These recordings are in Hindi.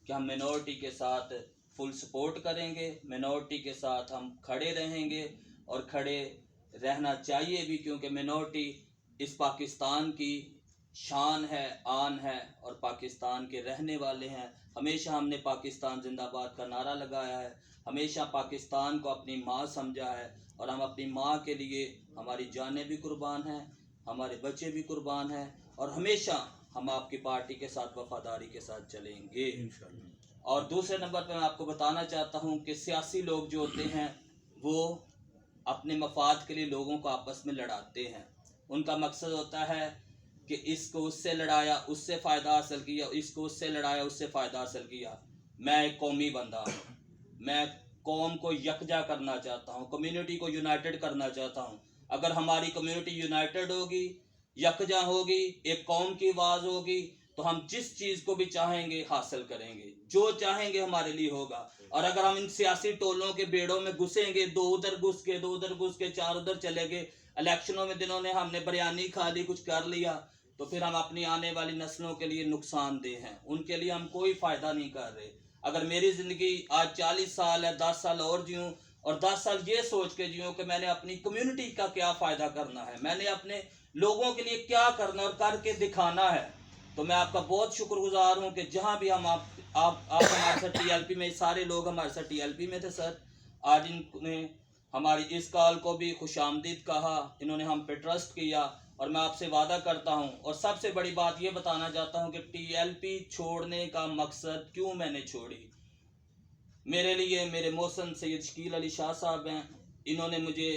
कि हम मिनॉरिटी के साथ फुल सपोर्ट करेंगे, मिनॉरिटी के साथ हम खड़े रहेंगे और खड़े रहना चाहिए भी, क्योंकि मिनॉरिटी इस पाकिस्तान की शान है, आन है और पाकिस्तान के रहने वाले हैं। हमेशा हमने पाकिस्तान जिंदाबाद का नारा लगाया है, हमेशा पाकिस्तान को अपनी माँ समझा है और हम अपनी माँ के लिए हमारी जानें भी कुर्बान हैं, हमारे बच्चे भी कुर्बान हैं और हमेशा हम आपकी पार्टी के साथ वफादारी के साथ चलेंगे इंशाअल्लाह। और दूसरे नंबर पर मैं आपको बताना चाहता हूँ कि सियासी लोग जो होते हैं वो अपने मफाद के लिए लोगों को आपस में लड़ाते हैं। उनका मकसद होता है कि इसको उससे लड़ाया उससे फ़ायदा हासिल किया, इसको उससे लड़ाया उससे फ़ायदा हासिल किया। मैं एक कौमी बंदा हूँ, मैं कौम को यकजा करना चाहता हूँ, कम्युनिटी को यूनाइटेड करना चाहता हूँ। अगर हमारी कम्युनिटी यूनाइटेड होगी, यकजा होगी, एक कौम की आवाज़ होगी, तो हम जिस चीज़ को भी चाहेंगे हासिल करेंगे, जो चाहेंगे हमारे लिए होगा। और अगर हम इन सियासी टोलों के बेड़ों में घुसेंगे, दो उधर घुस के चार उधर चले गए, इलेक्शनों में दिनों ने हमने बिरयानी खा ली, कुछ कर लिया, तो फिर हम अपनी आने वाली नस्लों के लिए नुकसानदेह हैं, उनके लिए हम कोई फ़ायदा नहीं कर रहे। अगर मेरी ज़िंदगी आज 40 साल है, 10 साल और जीऊँ और 10 साल ये सोच के जीऊँ कि मैंने अपनी कम्युनिटी का क्या फ़ायदा करना है, मैंने अपने लोगों के लिए क्या करना और करके दिखाना है, तो मैं आपका बहुत शुक्रगुजार हूँ कि जहाँ भी हम आप हमारे साथ टीएलपी में, सारे लोग हमारे साथ टीएलपी में थे सर, आज इन्होंने हमारी इस कॉल को भी खुशामदीद कहा, इन्होंने हम पे ट्रस्ट किया और मैं आपसे वादा करता हूं और सबसे बड़ी बात ये बताना चाहता हूं कि टीएलपी छोड़ने का मकसद क्यों मैंने छोड़ी। मेरे लिए मेरे मोहसन सैयद शकील अली शाह साहब हैं, इन्होंने मुझे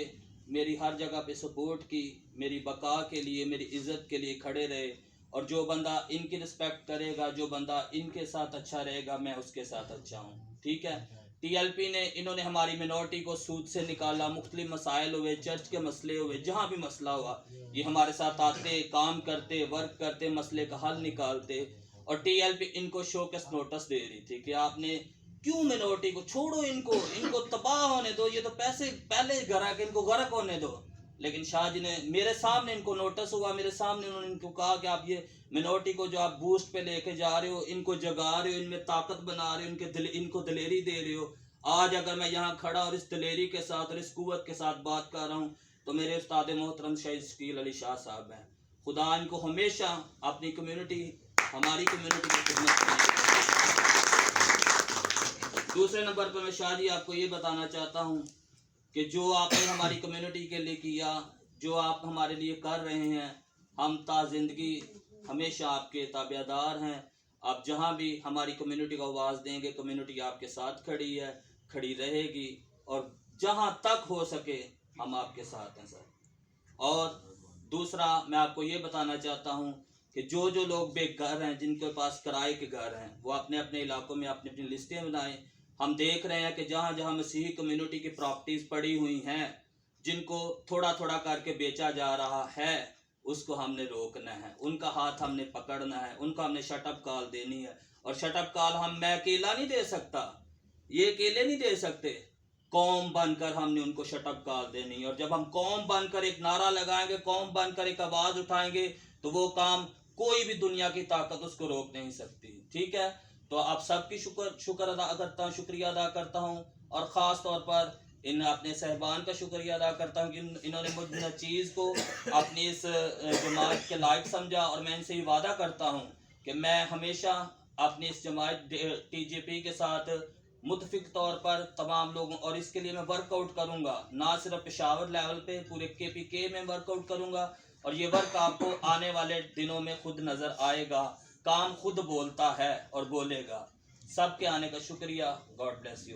मेरी हर जगह पे सपोर्ट की, मेरी बका के लिए, मेरी इज़्ज़त के लिए खड़े रहे और जो बंदा इनकी रिस्पेक्ट करेगा, जो बंदा इनके साथ अच्छा रहेगा, मैं उसके साथ अच्छा हूँ। ठीक है। टीएलपी ने इन्होंने हमारी मिनॉरिटी को सूद से निकाला, मुख्तलिफ मसाइल हुए, चर्च के मसले हुए, जहाँ भी मसला हुआ ये हमारे साथ आते, काम करते, वर्क करते, मसले का हल निकालते। और टीएलपी इनको शोकेस नोटिस दे रही थी कि आपने क्यों मिनॉरिटी को छोड़ो, इनको तबाह होने दो, ये तो पैसे पहले गरक, इनको गरक होने दो। लेकिन शाह जी ने मेरे सामने, इनको नोटिस हुआ, मेरे सामने उन्होंने इनको कहा कि आप ये मिनॉरिटी को जो आप बूस्ट पे लेके जा रहे हो, इनको जगा रहे हो, इनमें ताकत बना रहे हो, इनको दिलेरी दे रहे हो। आज अगर मैं यहाँ खड़ा और इस दिलेरी के साथ और इस कुव्वत के साथ बात कर रहा हूँ तो मेरे उस्ताद मोहतरम शहीद शकील अली शाह साहब हैं। खुदा इनको हमेशा अपनी कम्युनिटी, हमारी कम्युनिटी की खिदमत करें। दूसरे नंबर पर मैं शाह जी आपको ये बताना चाहता हूँ कि जो आपने हमारी कम्युनिटी के लिए किया, जो आप हमारे लिए कर रहे हैं, हम ता ज़िंदगी हमेशा आपके ताबेदार हैं। आप जहाँ भी हमारी कम्युनिटी को आवाज़ देंगे, कम्युनिटी आपके साथ खड़ी है, खड़ी रहेगी और जहाँ तक हो सके हम आपके साथ हैं सर। और दूसरा मैं आपको ये बताना चाहता हूँ कि जो जो लोग बेघर हैं, जिनके पास किराए के घर हैं, वो अपने अपने इलाकों में अपनी अपनी लिस्टें बनाएं। हम देख रहे हैं कि जहाँ जहाँ मसीही कम्युनिटी की प्रॉपर्टीज़ पड़ी हुई हैं, जिनको थोड़ा थोड़ा करके बेचा जा रहा है, उसको हमने रोकना है, उनका हाथ हमने पकड़ना है, उनको हमने शटअप कॉल देनी है। और शटअप कॉल मैं अकेला नहीं दे सकता, ये अकेले नहीं दे सकते, कौम बनकर हमने उनको शटअप कॉल देनी है। और जब हम कौम बनकर एक नारा लगाएंगे, कौम बनकर एक आवाज़ उठाएंगे, तो वो काम कोई भी दुनिया की ताकत उसको रोक नहीं सकती। ठीक है। तो आप सबकी शुक्र अदा करता हूँ, शुक्रिया अदा करता हूँ और ख़ास तौर पर इन अपने सहबान का शुक्रिया अदा करता हूँ कि इन्होंने मुझ चीज़ को अपनी इस जमात के लायक समझा। और मैं इनसे ये वादा करता हूँ कि मैं हमेशा अपनी इस जमात टीजेपी के साथ मुतफिक तौर पर तमाम लोगों, और इसके लिए मैं वर्कआउट करूँगा, ना सिर्फ पेशावर लेवल पे, पूरे KPK में वर्कआउट करूँगा। और ये वर्क आपको आने वाले दिनों में खुद नज़र आएगा, काम खुद बोलता है और बोलेगा। सबके आने का शुक्रिया। God bless you.